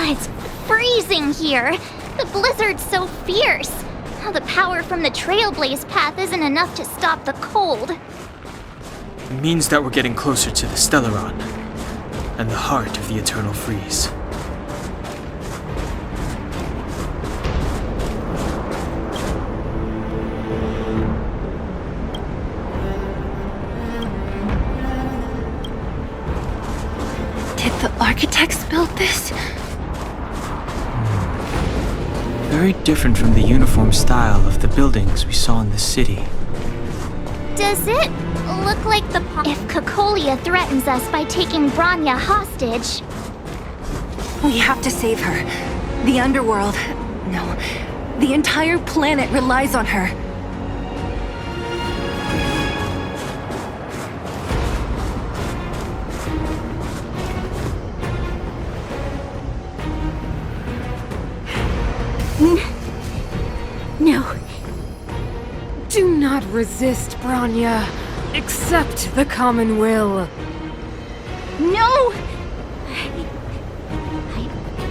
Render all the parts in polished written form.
It's freezing here. The blizzard's so fierce. The power from the Trailblaze path isn't enough to stop the cold. It means that we're getting closer to the Stellaron, and the heart of the Eternal Freeze. Did the architects build this? Very different from the uniform style of the buildings we saw in the city. Does it look like the if Cocolia threatens us by taking Bronya hostage? We have to save her. The underworld, no, the entire planet relies on her. No. Do not resist, Bronya. Accept the common will. No! I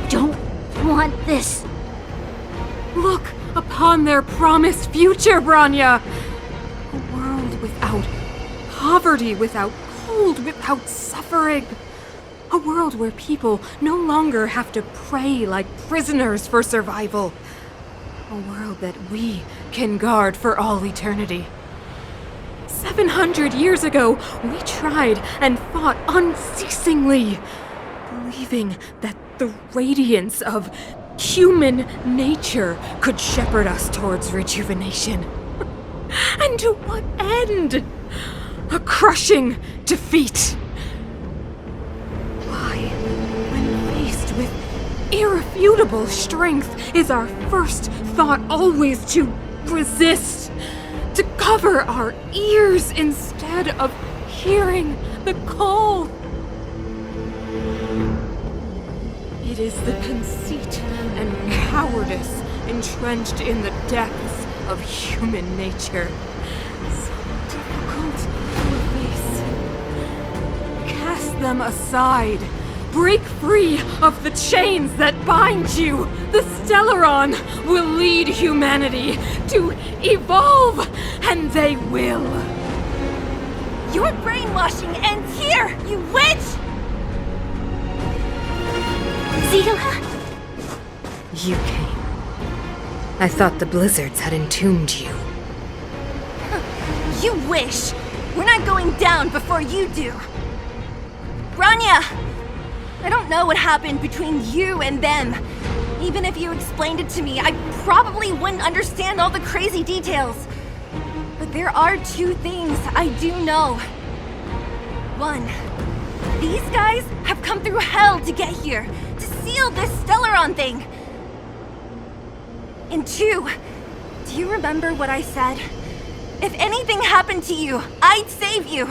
don't want this. Look upon their promised future, Bronya! A world without poverty, without cold, without suffering. A world where people no longer have to pray like prisoners for survival. A world that we can guard for all eternity. 700 years ago, we tried and fought unceasingly, believing that the radiance of human nature could shepherd us towards rejuvenation. And to what end? A crushing defeat. Why, when faced with irrefutable strength, is our first thought always to resist, to cover our ears instead of hearing the call? It is the conceit and cowardice entrenched in the depths of human nature, so difficult to face. Cast them aside. Break free of the chains that bind you. The Stellaron will lead humanity to evolve, and they will. Your brainwashing ends here, you witch! Zila? You came. I thought the blizzards had entombed you. You wish! We're not going down before you do. Bronya! I don't know what happened between you and them. Even if you explained it to me, I probably wouldn't understand all the crazy details. But there are two things I do know. One, these guys have come through hell to get here, to seal this Stellaron thing. And two, do you remember what I said? If anything happened to you, I'd save you.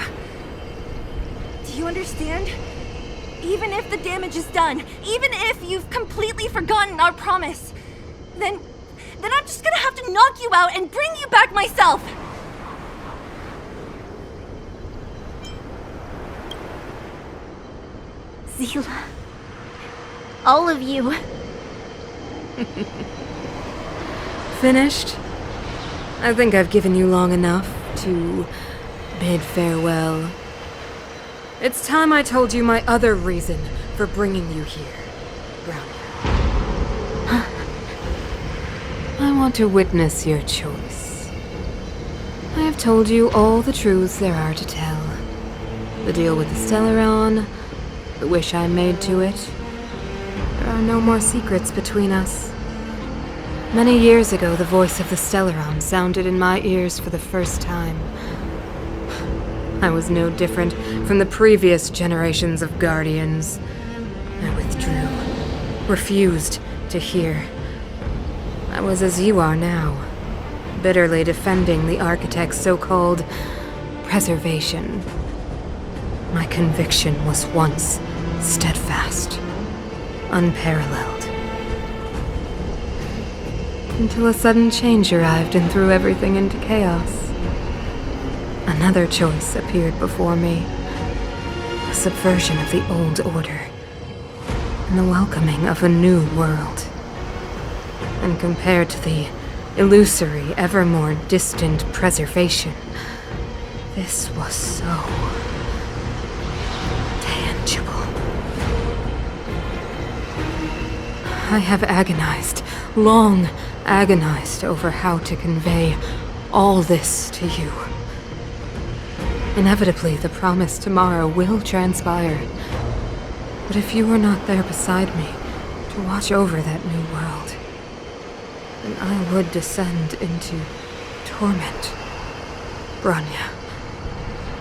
Do you understand? Even if the damage is done, even if you've completely forgotten our promise, then I'm just gonna have to knock you out and bring you back myself. Zila. All of you. Finished? I think I've given you long enough to bid farewell. It's time I told you my other reason for bringing you here, Bronya. I want to witness your choice. I have told you all the truths there are to tell. The deal with the Stellaron, the wish I made to it. There are no more secrets between us. Many years ago, the voice of the Stellaron sounded in my ears for the first time. I was no different from the previous generations of Guardians. I withdrew, refused to hear. I was as you are now, bitterly defending the Architect's so-called preservation. My conviction was once steadfast, unparalleled. Until a sudden change arrived and threw everything into chaos. Another choice appeared before me. A subversion of the old order. and the welcoming of a new world. And compared to the illusory, ever more distant preservation, this was so tangible. I have agonized, long agonized over how to convey all this to you. Inevitably, the promised tomorrow will transpire. But if you were not there beside me to watch over that new world, then I would descend into torment. Bronya.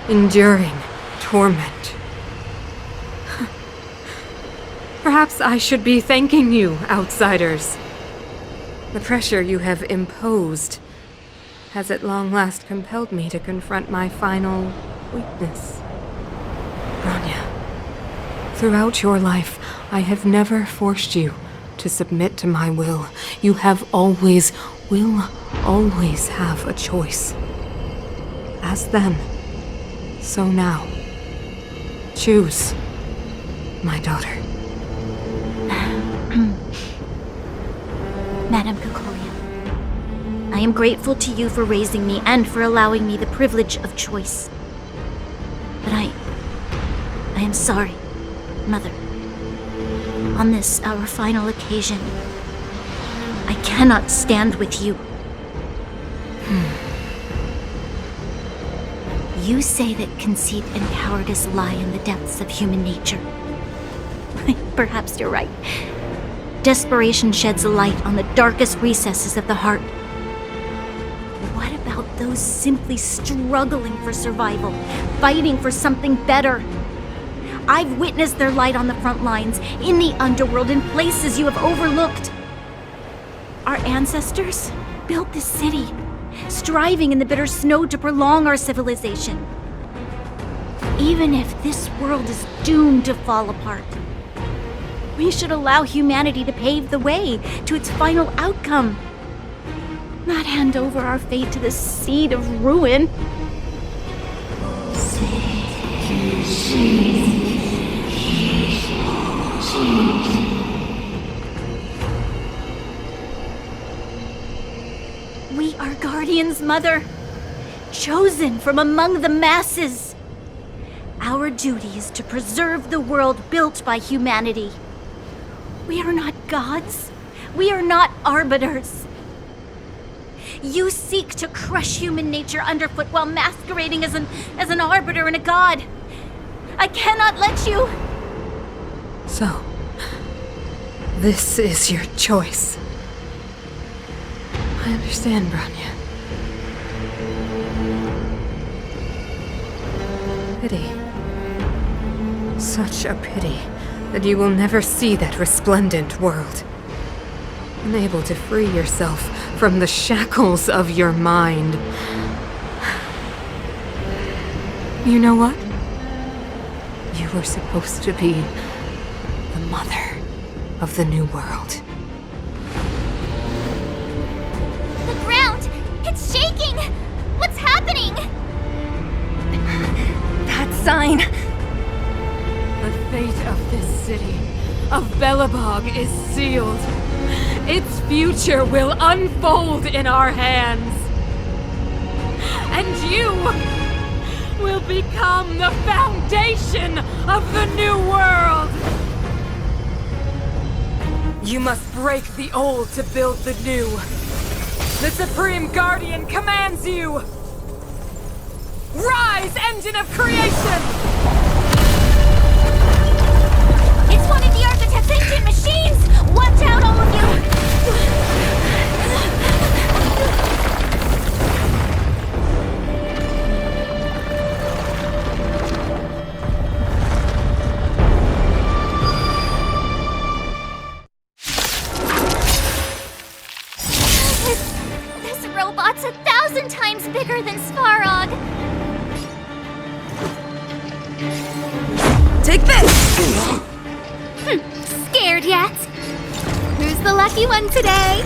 Enduring torment. Perhaps I should be thanking you, outsiders. The pressure you have imposed has at long last compelled me to confront my final weakness. Bronya, throughout your life, I have never forced you to submit to my will. You have always, will always have a choice. As then, so now. Choose, my daughter. Madame Cocolia, I am grateful to you for raising me and for allowing me the privilege of choice. But I am sorry, Mother. On this, our final occasion, I cannot stand with you. You say that conceit and cowardice lie in the depths of human nature. Perhaps you're right. Desperation sheds a light on the darkest recesses of the heart. What about those simply struggling for survival, fighting for something better? I've witnessed their light on the front lines, in the underworld, in places you have overlooked. Our ancestors built this city, striving in the bitter snow to prolong our civilization. Even if this world is doomed to fall apart, we should allow humanity to pave the way to its final outcome. Not hand over our fate to the seed of ruin. We are guardians, Mother, chosen from among the masses. Our duty is to preserve the world built by humanity. We are not gods. We are not arbiters. You seek to crush human nature underfoot while masquerading as an arbiter and a god. I cannot let you. So, this is your choice. I understand, Bronya. Pity. Such a pity that you will never see that resplendent world. Unable to free yourself from the shackles of your mind. You know what? You were supposed to be the mother of the new world. The ground! It's shaking! What's happening? That sign! The fate of this city, of Belobog, is sealed. Its future will unfold in our hands. And you will become the foundation of the new world. You must break the old to build the new. The Supreme Guardian commands you! Rise, engine of creation! It's one of the Architect's ancient machines! Watch out, all of you! This robot's 1,000 times bigger than Svarog! Take this! Scared yet? Who's the lucky one today?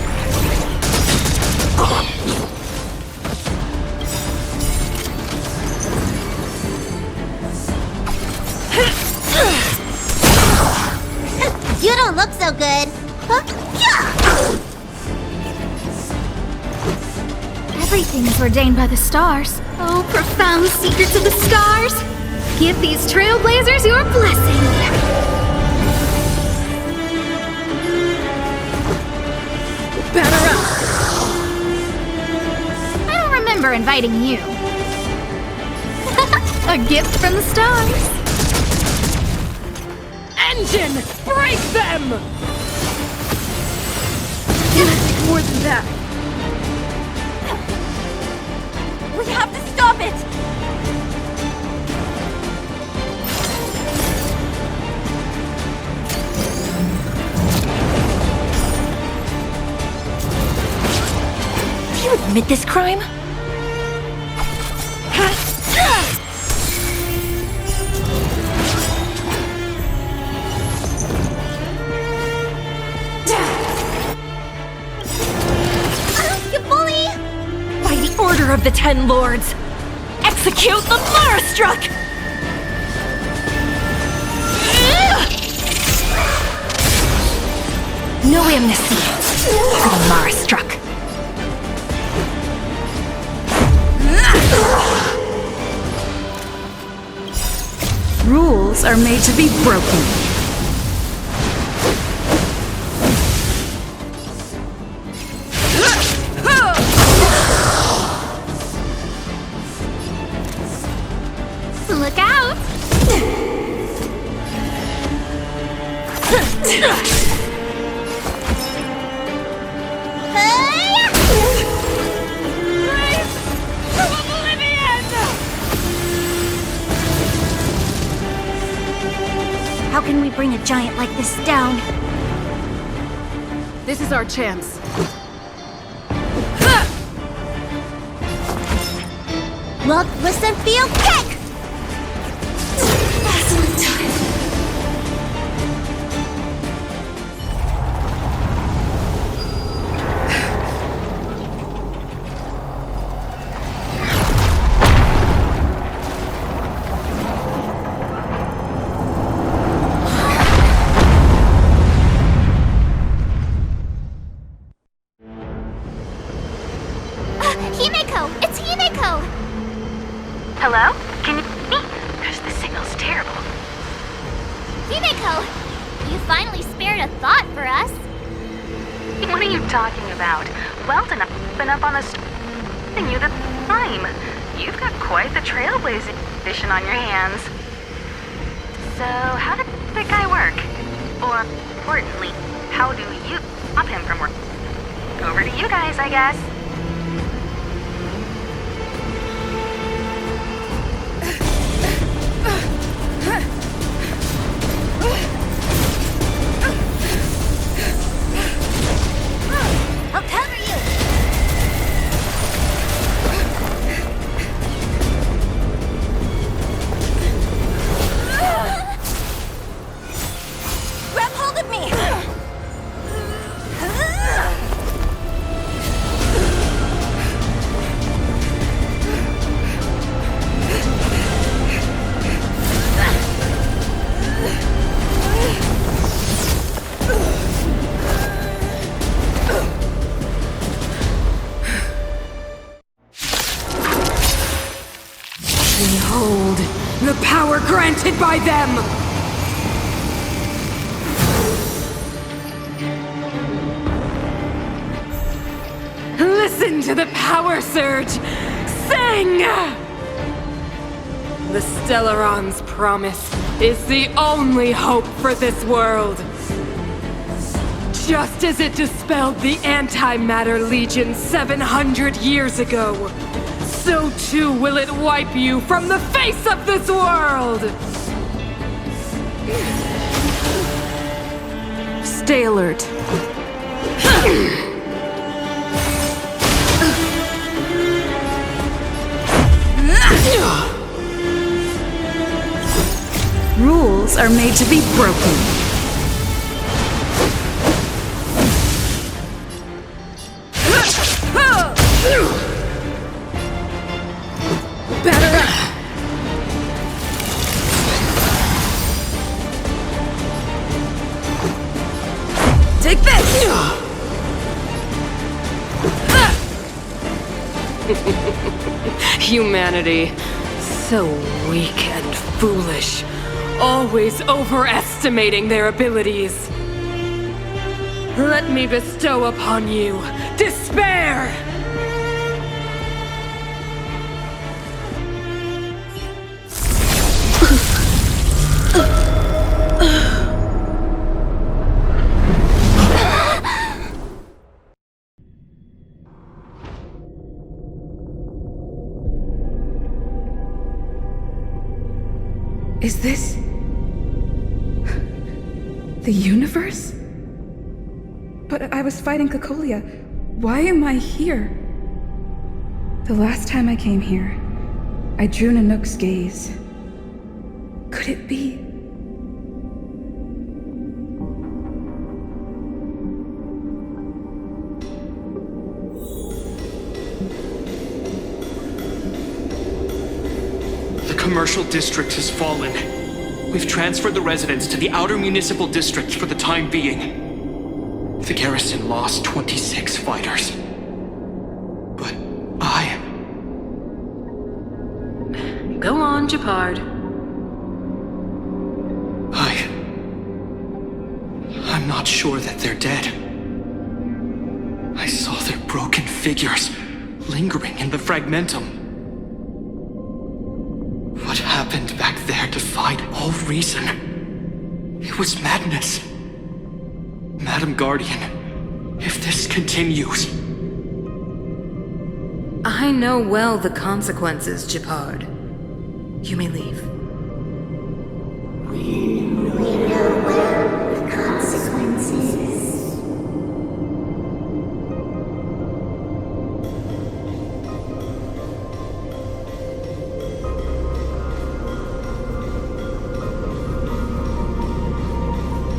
You don't don't look so good. Huh? Everything is ordained by the stars. Oh, profound secrets of the stars! Give these trailblazers your blessing! Batter up! I don't remember inviting you. A gift from the stars. Engine! Break them! More than that. We have to stop it! Do you admit this crime? By the order of the Ten Lords, execute the Marastruck! No amnesty for the Marastruck. Rules are made to be broken. Look out! How can we bring a giant like this down? This is our chance. Look, listen, feel, kick! Excellent time. Himeko! It's Himeko! Hello? Can you hear me? Because the signal's terrible. Himeko! You finally spared a thought for us. What are you talking about? Weldon, I've been up on the and you the time. You've got quite the trailblazing mission on your hands. So, how did that guy work? Or, importantly, how do you stop him from working? Over to you guys, I guess. I'll cover you! Grab hold of me! Behold, the power granted by them! Listen to the power surge! Sing! The Stellaron's promise is the only hope for this world. Just as it dispelled the Antimatter Legion 700 years ago, so too will it wipe you from the face of this world! Stay alert. Rules are made to be broken. Batter up! Humanity. So weak and foolish. Always overestimating their abilities. Let me bestow upon you despair! Is this the universe? But I was fighting Cocolia. Why am I here? The last time I came here, I drew Nanook's gaze. Could it be? The commercial district has fallen. We've transferred the residents to the outer municipal district for the time being. The garrison lost 26 fighters. But Go on, Japard. I'm not sure that they're dead. I saw their broken figures lingering in the fragmentum. What happened back there defied all reason. It was madness. Madam Guardian, if this continues... I know well the consequences, Japard. You may leave. We know well the consequences.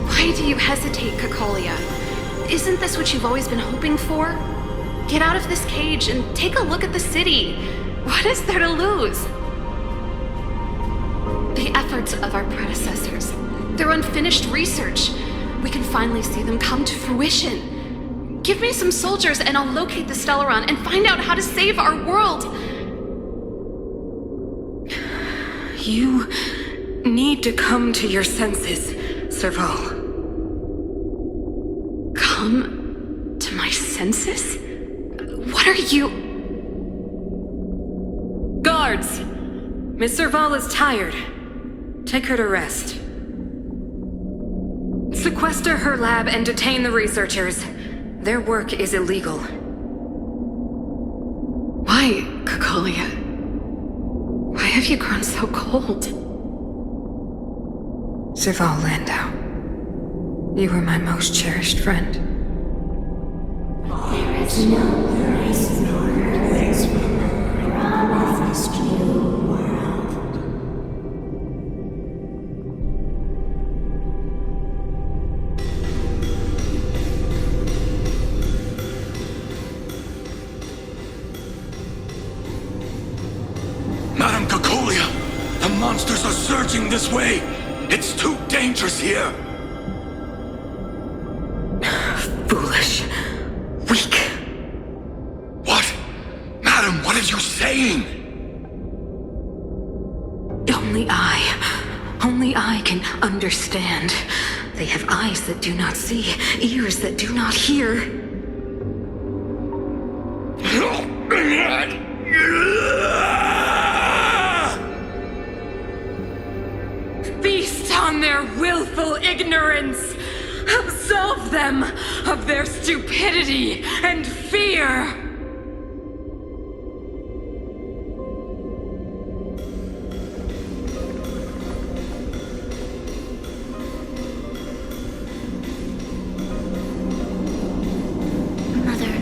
Why do you hesitate, Cocolia? Isn't this what you've always been hoping for? Get out of this cage and take a look at the city. What is there to lose? The efforts of our predecessors, their unfinished research. We can finally see them come to fruition. Give me some soldiers and I'll locate the Stellaron and find out how to save our world. You need to come to your senses, Serval. Come to my senses? What are you... Guards! Miss Serval is tired. Take her to rest. Sequester her lab and detain the researchers. Their work is illegal. Why, Cocolia? Why have you grown so cold? Serval Landau. You were my most cherished friend. There is no place nor earth promised you world. Madam Cocolia, the monsters are surging this way. It's too dangerous here. Foolish. Weak. What? Madam, what are you saying? Only I can understand. They have eyes that do not see, ears that do not hear. Feast on their willful ignorance! Absolve them of their stupidity and fear! Mother,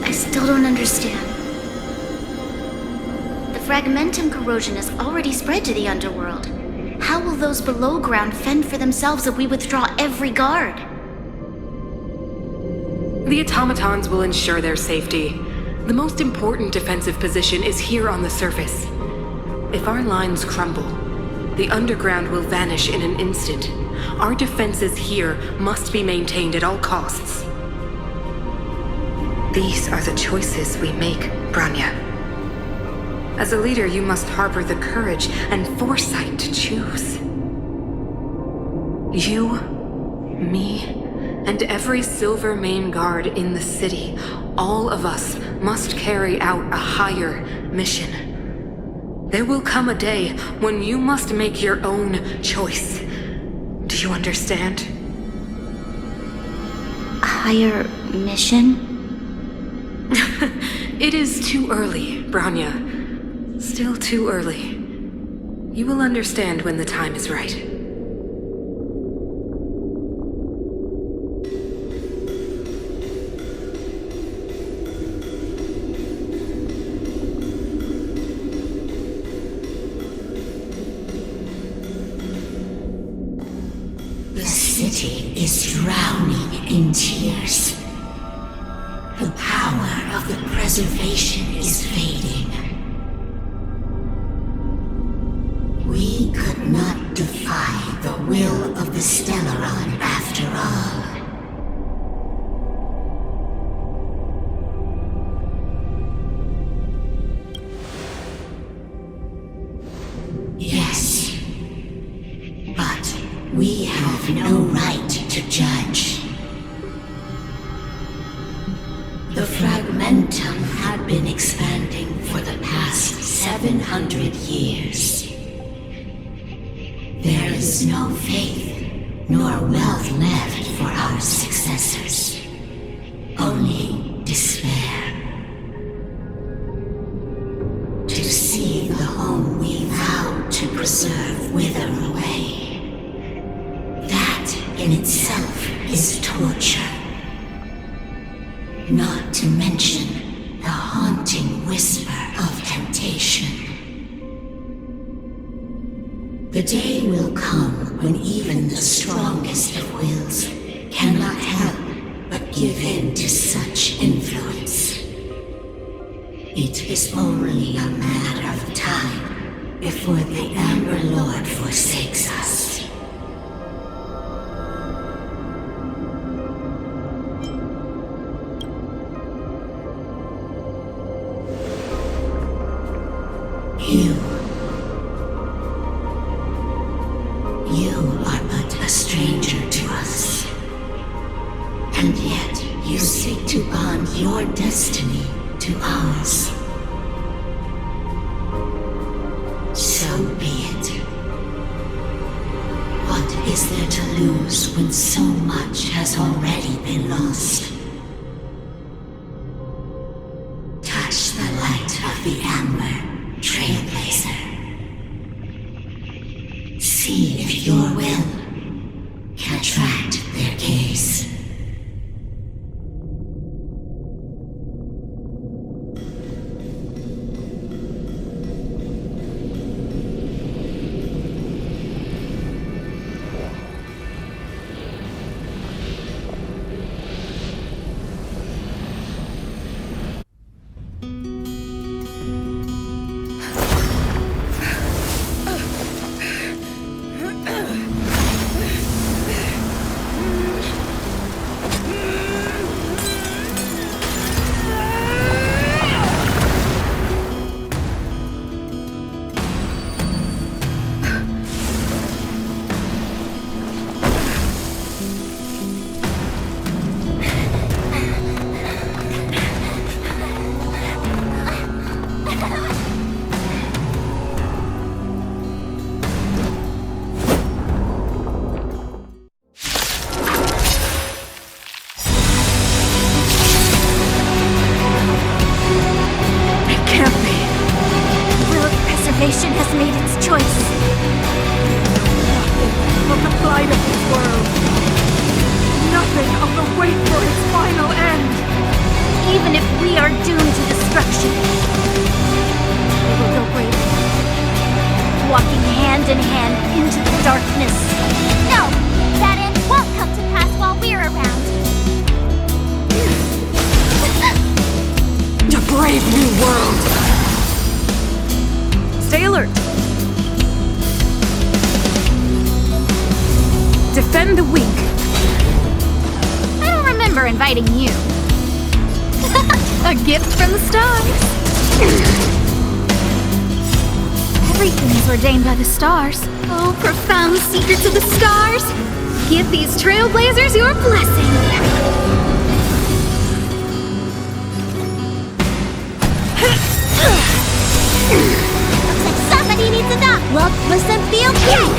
I still don't understand. The fragmentum corrosion has already spread to the underworld. How will those below ground fend for themselves if we withdraw every guard? The automatons will ensure their safety. The most important defensive position is here on the surface. If our lines crumble, the underground will vanish in an instant. Our defenses here must be maintained at all costs. These are the choices we make, Branya. As a leader, you must harbor the courage and foresight to choose. You, me, and every Silver Main Guard in the city, all of us must carry out a higher mission. There will come a day when you must make your own choice. Do you understand? A higher mission? It is too early, Branya. Still too early. You will understand when the time is right. The city is drowning in tears. The power of the preservation is fading. We could not defy the will of the Stellaron after all. Yes, but we have no right to judge. The Fragmentum had been expanding for the past 700 years. There is no faith nor wealth left for our successors. Only despair. To see the home we vowed to preserve wither away. That in itself is torture. Not to mention the haunting whisper of temptation. The day will come when even the strongest of wills cannot help but give in to such influence. It is only a matter of time before the Amber Lord forsakes us. You are but a stranger to us. And yet you seek to bond your destiny to ours. So be it. What is there to lose when so much has already been lost? Touch the light of the Amber, Trailblazer. See if your will can attract their gaze. Salvation has made its choice. Nothing of the plight of this world. Nothing of the wait for its final end. Even if we are doomed to destruction, we will go bravely, walking hand in hand into the darkness. No! That end won't come to pass while we're around. A brave new world! Stay alert! Defend the weak! I don't remember inviting you. A gift from the stars! Everything is ordained by the stars. Oh, profound secrets of the stars! Give these trailblazers your blessing! Looks like somebody needs a doc. Look, listen, feel, kick!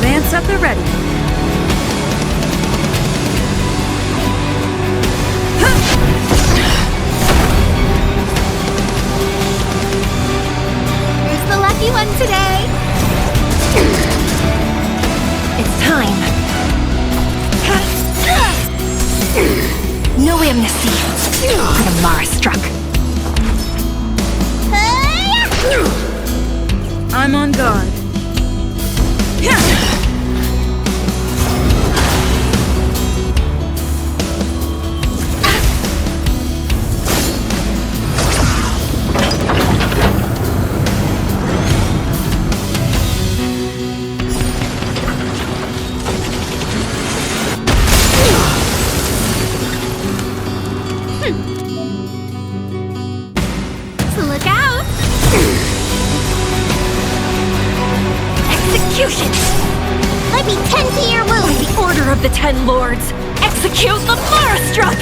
Lance at the ready. Who's the lucky one today? It's time. No amnesty for the Mara struck. I'm on guard. So look out! Execution! Might be 10 to your By wound. the order of the Ten Lords, execute the Mara struck!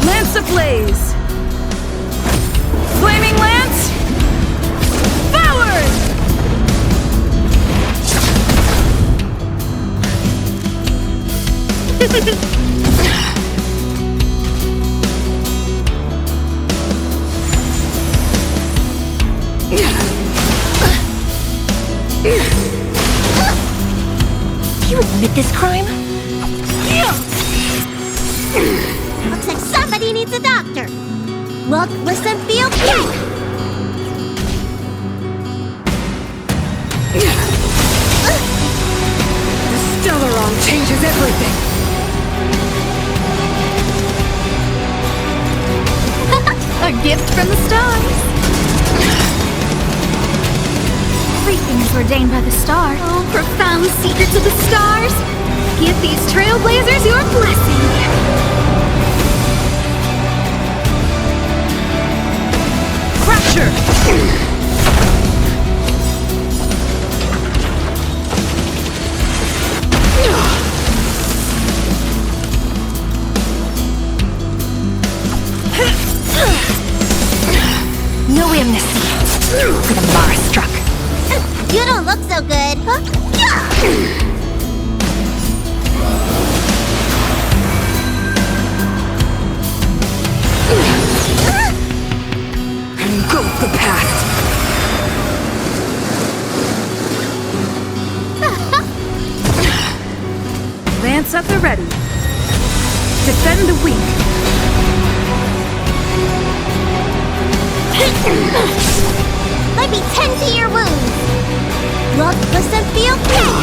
Lance ablaze! Flaming lance! Forward! You admit this crime? Looks like somebody needs a doctor. Look, listen, feel, kick! The Stellaron changes everything! A gift from the stars! Everything is ordained by the stars. Oh, profound secrets of the stars! Give these trailblazers your blessing! Fracture! No amnesty for the Mara struck. You don't look so good. Engulf the past! Lance at the ready. Defend the weak. Might be 10 to your wound. Look, listen, feel, kick!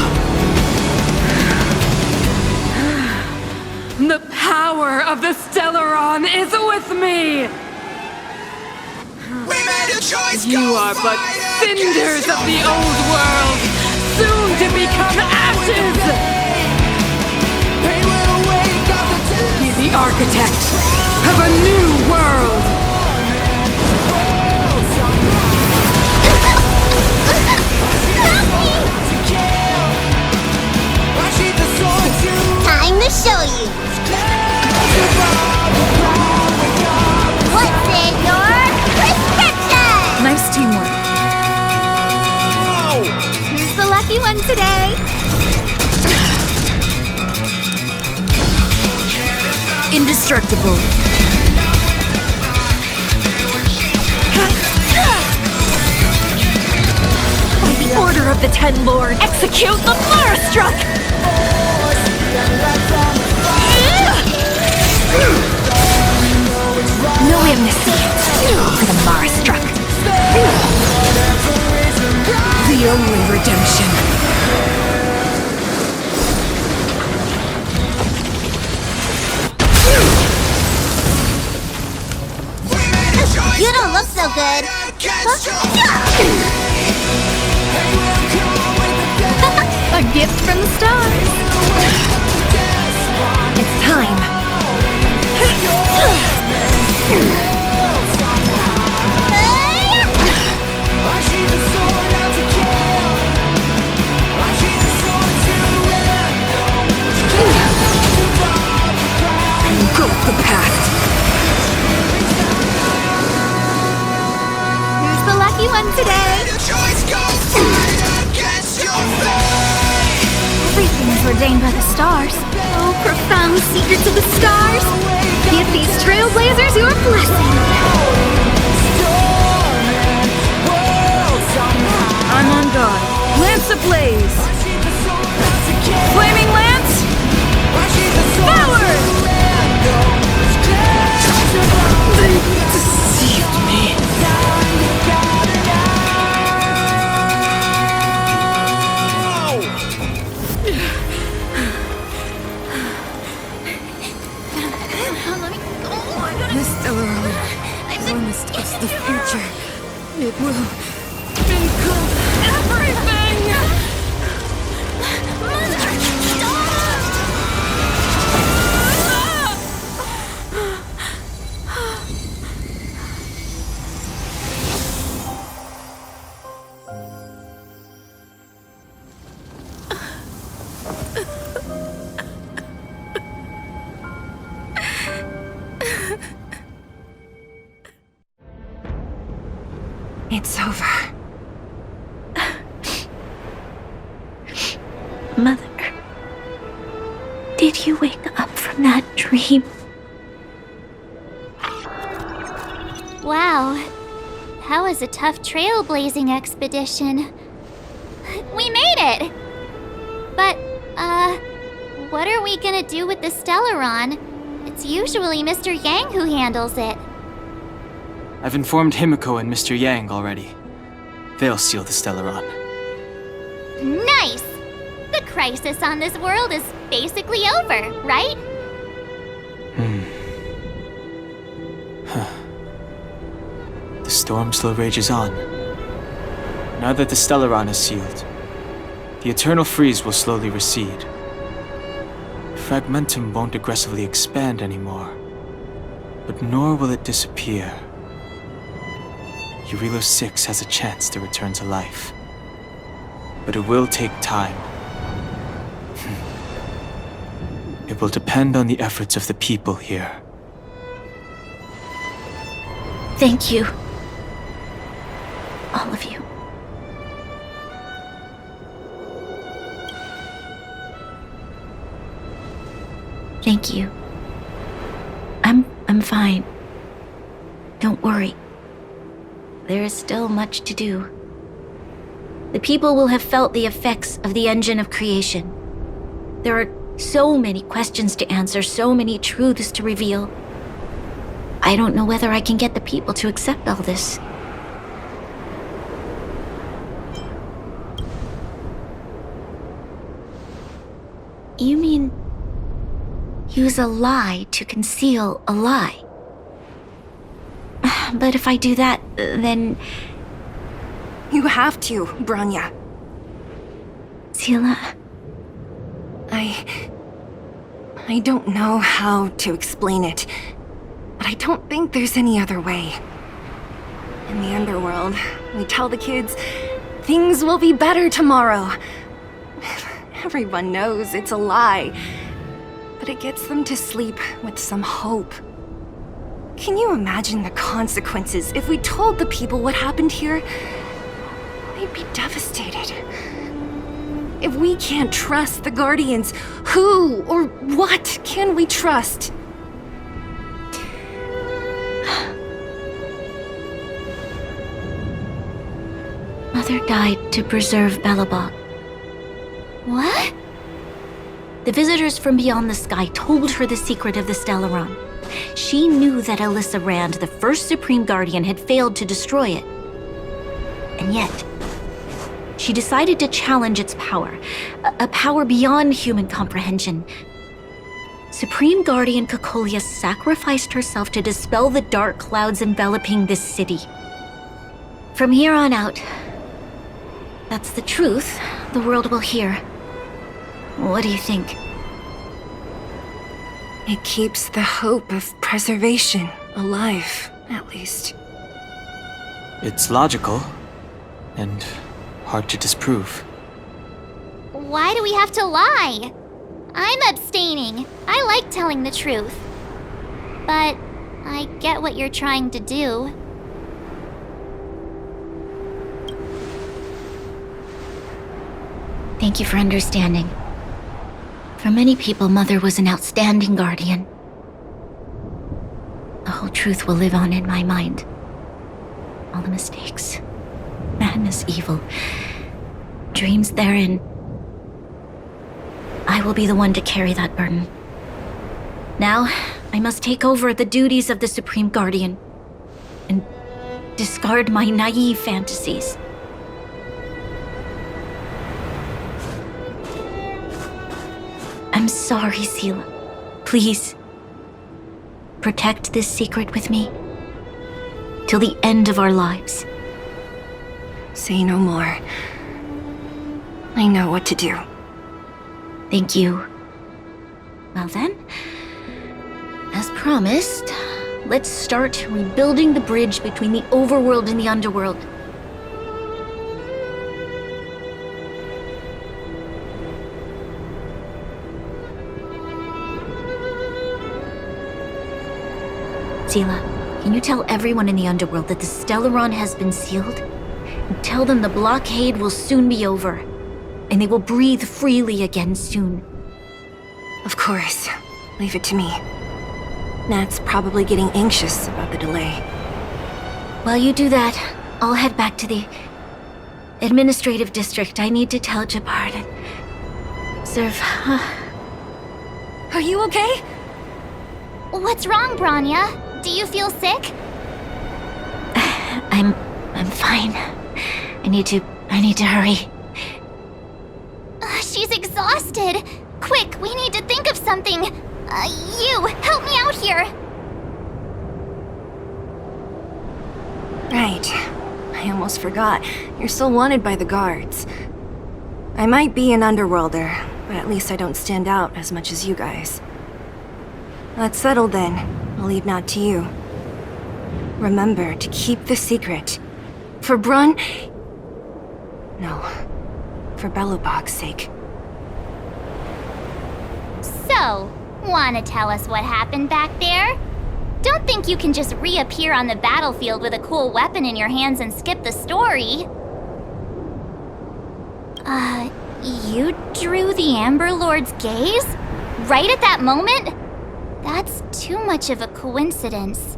The power of the Stellaron is with me! We made a choice. You are but cinders of the old world, soon to become ashes! Be the architect of a new world! Time to show you. What's in your prescription? Nice teamwork. Who's the lucky one today? Indestructible. By the order of the Ten Lords, execute the Mara struck! No amnesty for the Mara struck. The only redemption. don't look so good. A gift from the stars. It's time. Go with the past. Who's the lucky one today? Everything's ordained by the stars. Oh, profound secrets of the stars. Give these trailblazers your blessing. I'm on guard. Lance ablaze! Flaming lance! Forward! They deceived me. This Stellaron promised us the future. It will include everything! It's over. Mother, did you wake up from that dream? Wow. That was a tough trailblazing expedition. We made it! But, what are we gonna do with the Stellaron? It's usually Mr. Yang who handles it. I've informed Himiko and Mr. Yang already. They'll seal the Stellaron. Nice! The crisis on this world is basically over, right? The storm still rages on. Now that the Stellaron is sealed, the eternal freeze will slowly recede. Fragmentum won't aggressively expand anymore, but nor will it disappear. Urilo 6 has a chance to return to life, but it will take time. It will depend on the efforts of the people here. Thank you. All of you. Thank you. I'm fine. Don't worry. There is still much to do. The people will have felt the effects of the engine of creation. There are so many questions to answer, so many truths to reveal. I don't know whether I can get the people to accept all this. You mean use a lie to conceal a lie? But if I do that, then... You have to, Branya. Sila... I don't know how to explain it, but I don't think there's any other way. In the underworld, we tell the kids, things will be better tomorrow. Everyone knows it's a lie, but it gets them to sleep with some hope. Can you imagine the consequences if we told the people what happened here? They'd be devastated. If we can't trust the Guardians, who or what can we trust? Mother died to preserve Belobog. What? The visitors from beyond the sky told her the secret of the Stellaron. She knew that Alyssa Rand, the first Supreme Guardian, had failed to destroy it. And yet, she decided to challenge its power, a power beyond human comprehension. Supreme Guardian Cocolia sacrificed herself to dispel the dark clouds enveloping this city. From here on out, that's the truth the world will hear. What do you think? It keeps the hope of preservation alive, at least. It's logical, and hard to disprove. Why do we have to lie? I'm abstaining. I like telling the truth. But I get what you're trying to do. Thank you for understanding. For many people, Mother was an outstanding guardian. The whole truth will live on in my mind. All the mistakes, madness, evil, dreams therein. I will be the one to carry that burden. Now, I must take over the duties of the Supreme Guardian and discard my naive fantasies. I'm sorry, Seela. Please, protect this secret with me till the end of our lives. Say no more. I know what to do. Thank you. Well then, as promised, let's start rebuilding the bridge between the overworld and the underworld. Seela, can you tell everyone in the underworld that the Stellaron has been sealed? And tell them the blockade will soon be over, and they will breathe freely again soon. Of course. Leave it to me. Nat's probably getting anxious about the delay. While you do that, I'll head back to the administrative district. I need to tell Jabbar to serve. Are you okay? What's wrong, Branya? Do you feel sick? I'm fine. I need to hurry. She's exhausted. Quick, we need to think of something. You, help me out here. Right. I almost forgot. You're still wanted by the guards. I might be an underworlder, but at least I don't stand out as much as you guys. That's settled then. I'll leave Nat to you. Remember to keep the secret. For Brun... No. For Belobog's sake. So, wanna tell us what happened back there? Don't think you can just reappear on the battlefield with a cool weapon in your hands and skip the story. You drew the Amber Lord's gaze? Right at that moment? That's too much of a coincidence.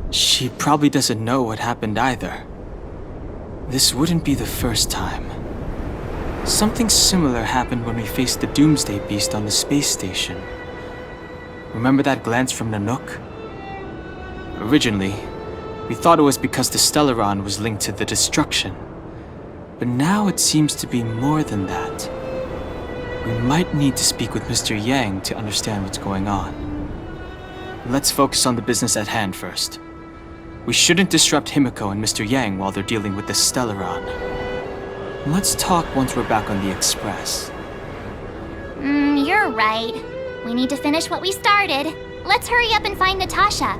She probably doesn't know what happened either. This wouldn't be the first time. Something similar happened when we faced the Doomsday Beast on the space station. Remember that glance from Nanook? Originally, we thought it was because the Stellaron was linked to the destruction. But now it seems to be more than that. We might need to speak with Mr. Yang to understand what's going on. Let's focus on the business at hand first. We shouldn't disrupt Himiko and Mr. Yang while they're dealing with the Stellaron. Let's talk once we're back on the Express. You're right. We need to finish what we started. Let's hurry up and find Natasha.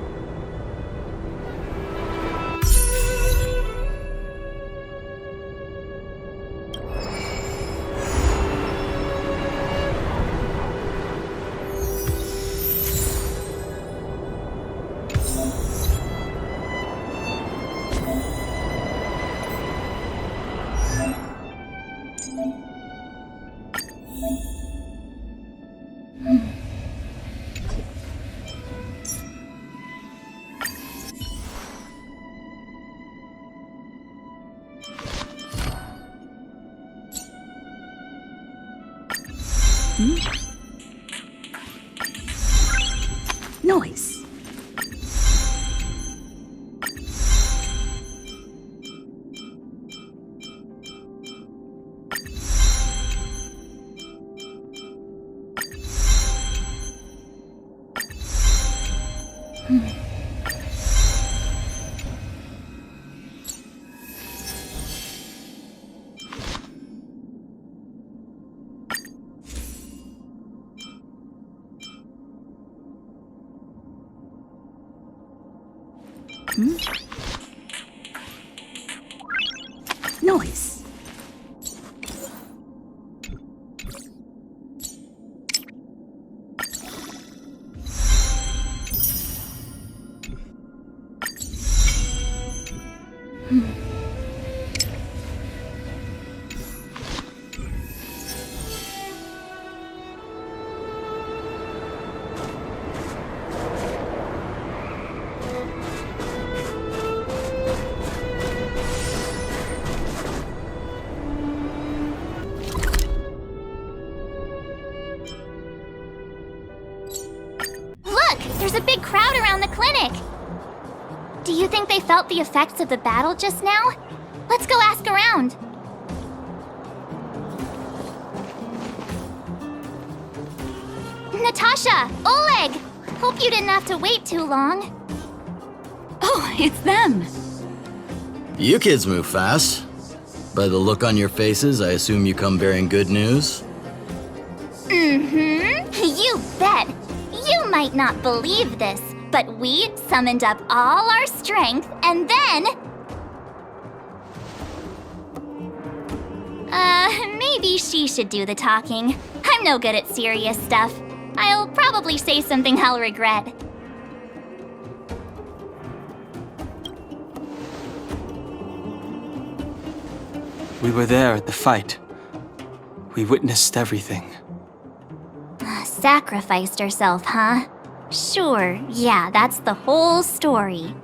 Noise. Noise. Look! There's a big crowd around the clinic! Do you think they felt the effects of the battle just now? Let's go ask around. Natasha! Oleg! Hope you didn't have to wait too long. Oh, it's them. You kids move fast. By the look on your faces, I assume you come bearing good news? You bet! You might not believe this, but we summoned up all our strength and then... maybe she should do the talking. I'm no good at serious stuff. I'll probably say something I'll regret. We were there at the fight. We witnessed everything. Sacrificed herself, huh? Sure, yeah, that's the whole story.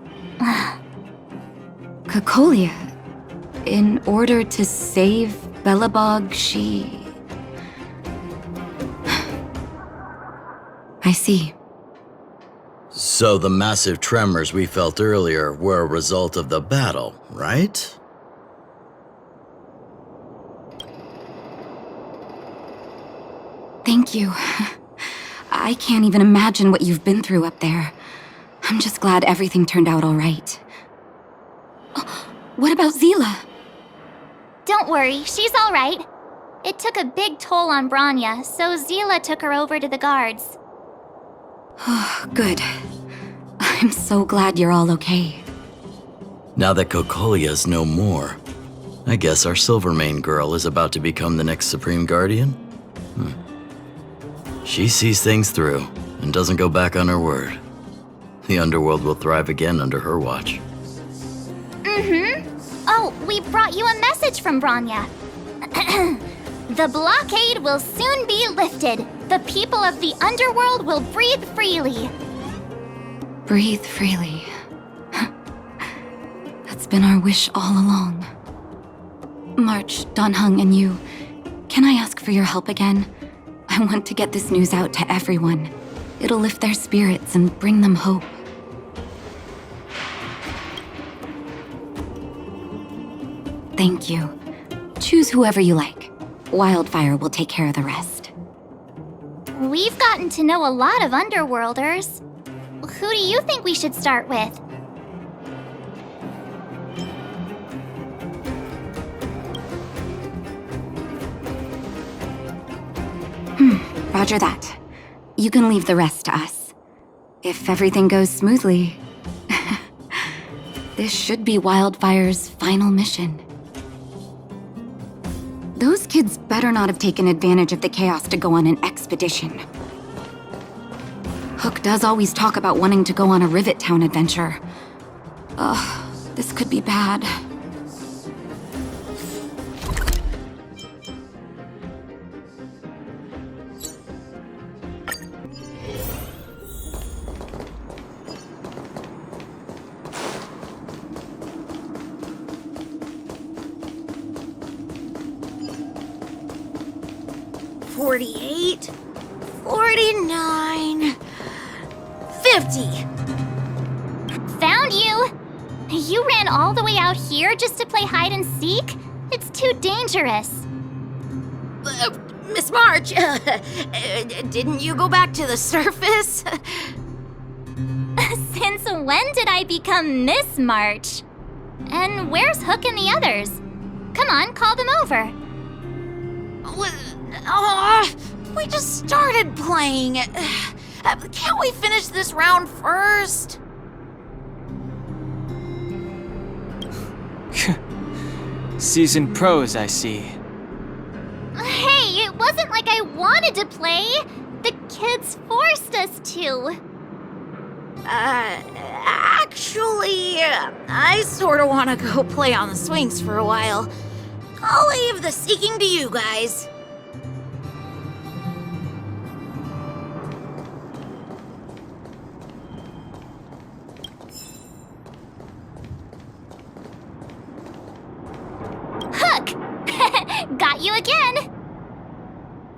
Cocolia. In order to save Belobog, she... I see. So the massive tremors we felt earlier were a result of the battle, right? Thank you. I can't even imagine what you've been through up there. I'm just glad everything turned out all right. Oh, what about Zila? Don't worry, she's all right. It took a big toll on Branya, so Zila took her over to the guards. Oh, good. I'm so glad you're all okay. Now that Cocolia's no more, I guess our Silvermane girl is about to become the next Supreme Guardian? She sees things through and doesn't go back on her word. The underworld will thrive again under her watch. Oh, we brought you a message from Branya. The blockade will soon be lifted. The people of the underworld will breathe freely. Breathe freely. That's been our wish all along. March, Donhung, and you, can I ask for your help again? I want to get this news out to everyone. It'll lift their spirits and bring them hope. Thank you. Choose whoever you like. Wildfire will take care of the rest. We've gotten to know a lot of underworlders. Who do you think we should start with? Roger that. You can leave the rest to us. If everything goes smoothly, this should be Wildfire's final mission. Those kids better not have taken advantage of the chaos to go on an expedition. Hook does always talk about wanting to go on a Rivet Town adventure. Ugh, this could be bad. $48, $49, $50. Found you! You ran all the way out here just to play hide and seek? It's too dangerous. Miss March, didn't you go back to the surface? Since when did I become Miss March? And where's Hook and the others? Come on, call them over. We just started playing. Can't we finish this round first? Seasoned pros, I see. Hey, it wasn't like I wanted to play. The kids forced us to. Actually, I sorta wanna go play on the swings for a while. I'll leave the seeking to you guys. Hook! Got you again!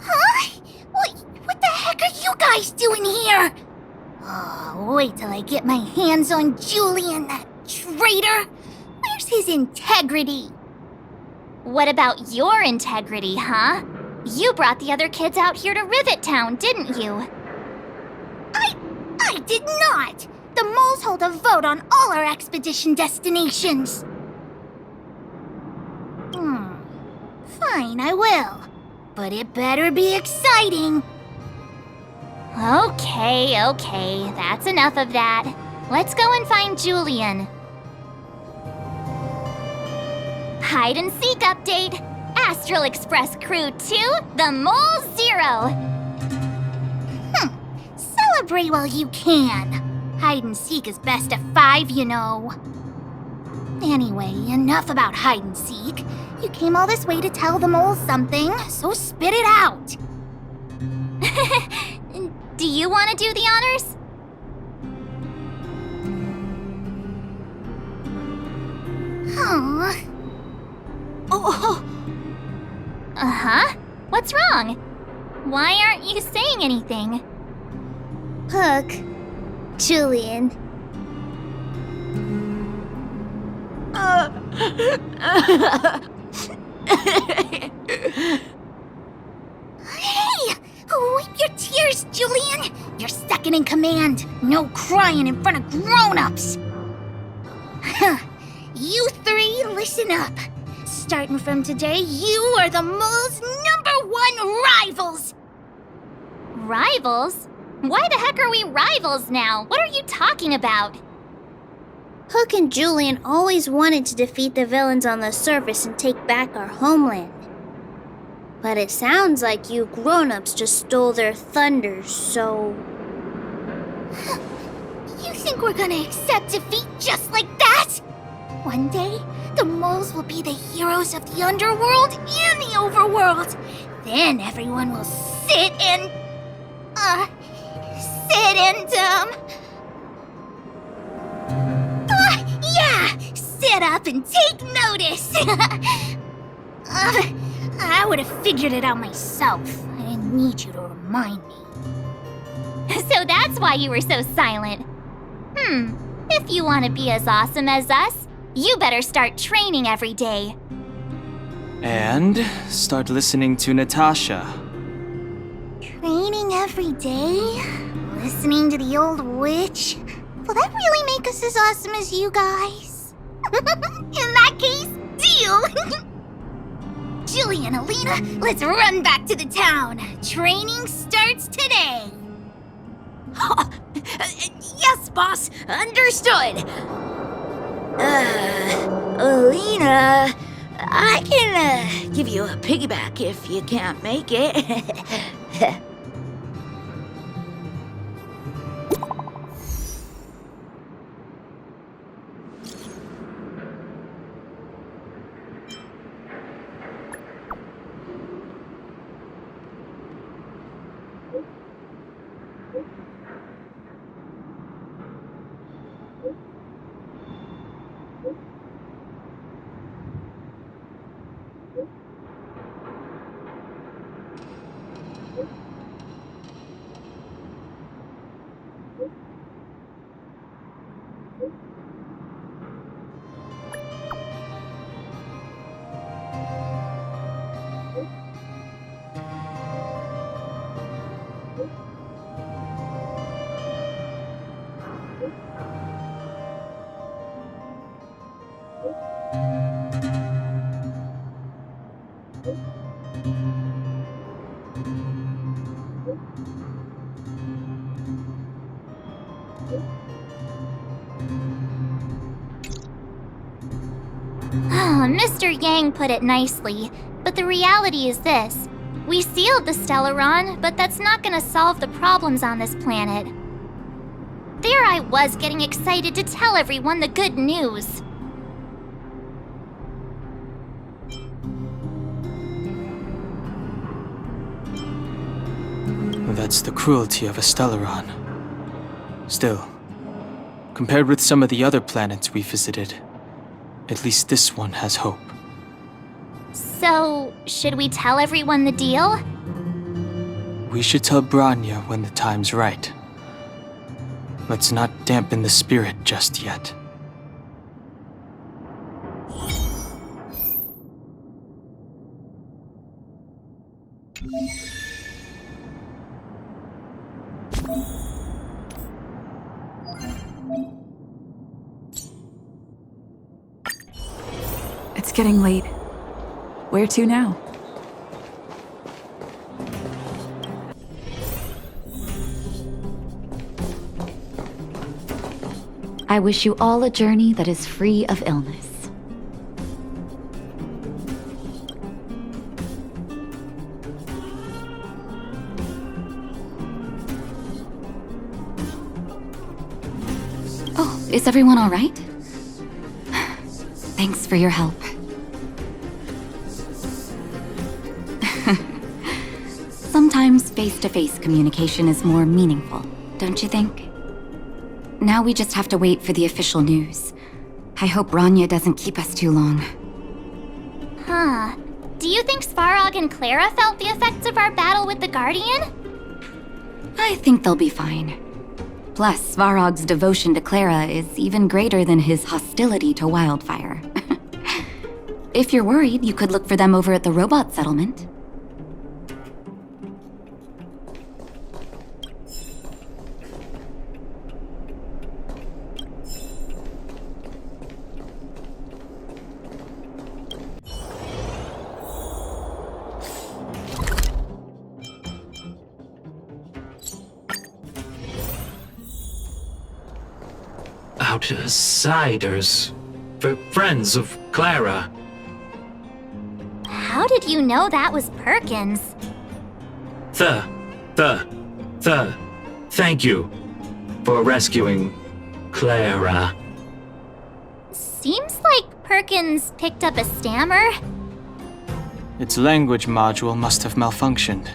Huh? What the heck are you guys doing here? Oh, wait till I get my hands on Julian, that traitor! Where's his integrity? What about your integrity, huh? You brought the other kids out here to Rivet Town, didn't you? I did not! The moles hold a vote on all our expedition destinations. Fine, I will. But it better be exciting. Okay, that's enough of that. Let's go and find Julian. Hide and seek update. Astral Express Crew 2, the Mole 0. Celebrate while you can. Hide and seek is best of 5, you know. Anyway, enough about hide and seek. You came all this way to tell the moles something, so spit it out. Do you want to do the honors? Oh. Uh-huh. What's wrong? Why aren't you saying anything? Hook. Julian. Hey! Wipe your tears, Julian! You're second in command. No crying in front of grown-ups. You three, listen up. Starting from today, you are the mole's #1 rivals! Rivals? Why the heck are we rivals now? What are you talking about? Hook and Julian always wanted to defeat the villains on the surface and take back our homeland. But it sounds like you grown-ups just stole their thunder, so... You think we're gonna accept defeat just like that? One day, the moles will be the heroes of the underworld and the overworld. Then everyone will sit and... sit up and take notice. I would have figured it out myself. I didn't need you to remind me. So that's why you were so silent. If you want to be as awesome as us, you better start training every day. And start listening to Natasha. Training every day? Listening to the old witch? Will that really make us as awesome as you guys? In that case, deal! Julian, Alina, let's run back to the town. Training starts today. Yes, boss. Understood. Alina, I can give you a piggyback if you can't make it. Mr. Yang put it nicely, but the reality is this. We sealed the Stellaron, but that's not gonna solve the problems on this planet. There I was getting excited to tell everyone the good news. That's the cruelty of a Stellaron. Still, compared with some of the other planets we visited, at least this one has hope. So, should we tell everyone the deal? We should tell Branya when the time's right. Let's not dampen the spirit just yet. It's getting late. Where to now? I wish you all a journey that is free of illness. Oh, is everyone all right? Thanks for your help. Sometimes face-to-face communication is more meaningful, don't you think? Now we just have to wait for the official news. I hope Branya doesn't keep us too long. Huh. Do you think Svarog and Clara felt the effects of our battle with the Guardian? I think they'll be fine. Plus, Svarog's devotion to Clara is even greater than his hostility to Wildfire. If you're worried, you could look for them over at the robot settlement. Outsiders. Friends of Clara. How did you know that was Perkins? Thank you for rescuing Clara. Seems like Perkins picked up a stammer. Its language module must have malfunctioned.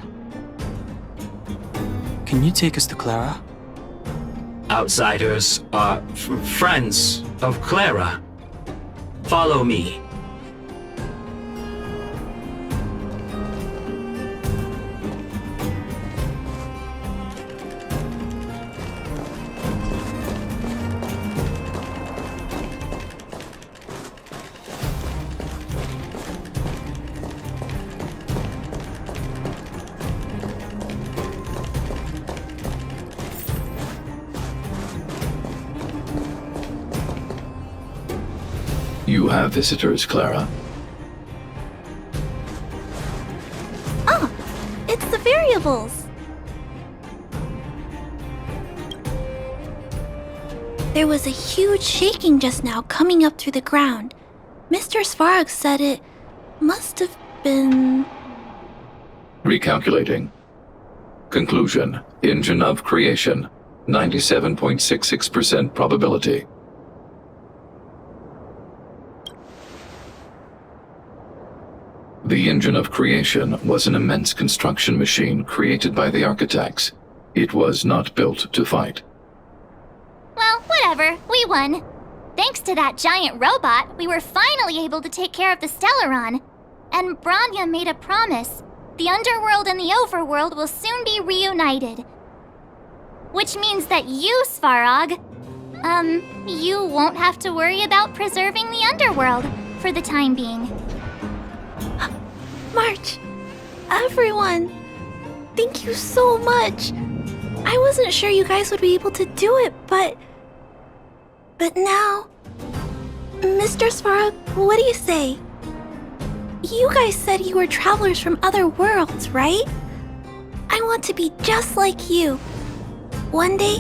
Can you take us to Clara? Outsiders are friends of Clara. Follow me. You have visitors, Clara. Oh, it's the variables. There was a huge shaking just now coming up through the ground. Mr. Svarog said it must have been... Recalculating. Conclusion. Engine of creation. 97.66% probability. The engine of creation was an immense construction machine created by the architects. It was not built to fight. Well, whatever. We won. Thanks to that giant robot, we were finally able to take care of the Stellaron. And Branya made a promise. The underworld and the overworld will soon be reunited. Which means that you, Svarog, you won't have to worry about preserving the underworld for the time being. March, everyone, thank you so much. I wasn't sure you guys would be able to do it, but now... Mr. Svarog, what do you say? You guys said you were travelers from other worlds, right? I want to be just like you. One day,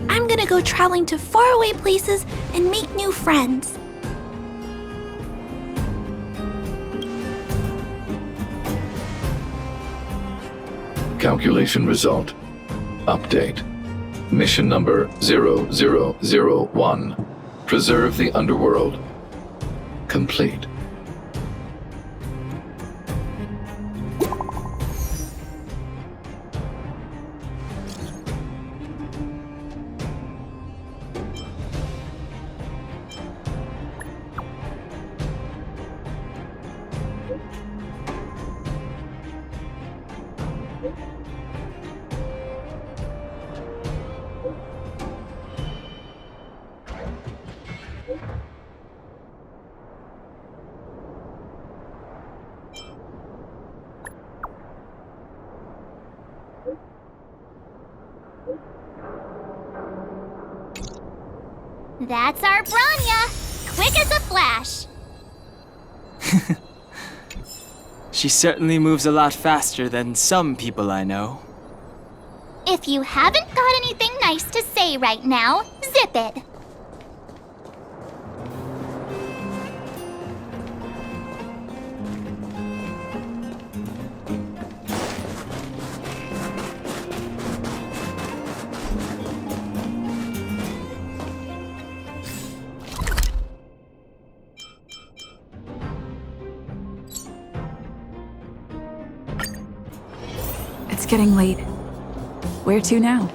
I'm gonna go traveling to faraway places and make new friends. Calculation result. Update. Mission number 0001. Preserve the underworld. Complete. That's our Branya! Quick as a flash! She certainly moves a lot faster than some people I know. If you haven't got anything nice to say right now, zip it! It's getting late. Where to now?